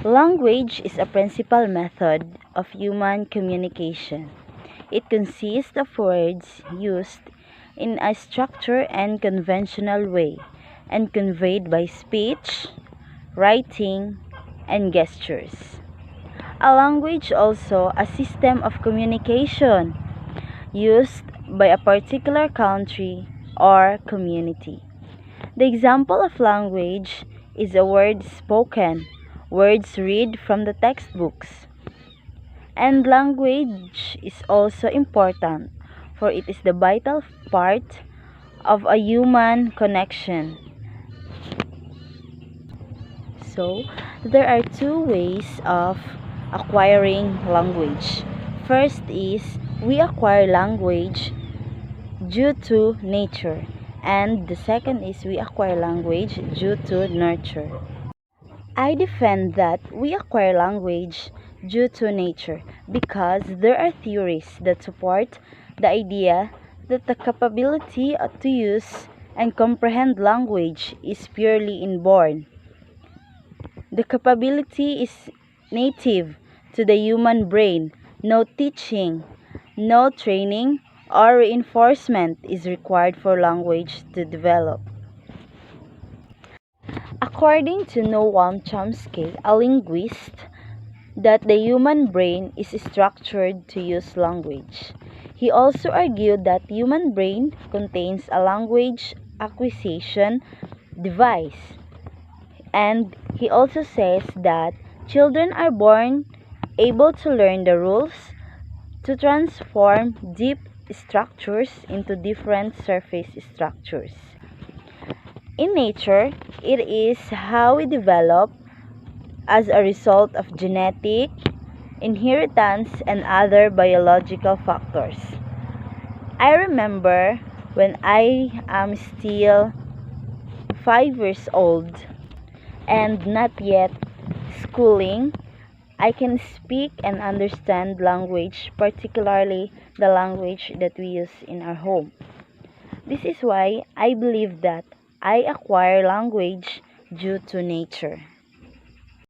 Language is a principal method of human communication. It consists of words used in a structured and conventional way and conveyed by speech, writing, and gestures. A language also a system of communication used by a particular country or community. The example of language is a word spoken, words read from the textbooks. And language is also important, for it is the vital part of a human connection. So, there are two ways of acquiring language. First is we acquire language due to nature, and the second is we acquire language due to nurture. I defend that we acquire language due to nature because there are theories that support the idea that the capability to use and comprehend language is purely inborn. The capability is native to the human brain. No teaching, no training, or reinforcement is required for language to develop. According to Noam Chomsky, a linguist, that the human brain is structured to use language. He also argued that human brain contains a language acquisition device. And he also says that children are born able to learn the rules to transform deep structures into different surface structures. In nature, it is how we develop as a result of genetic, inheritance, and other biological factors. I remember when I am still 5 years old and not yet schooling, I can speak and understand language, particularly the language that we use in our home. This is why I believe that I acquire language due to nature.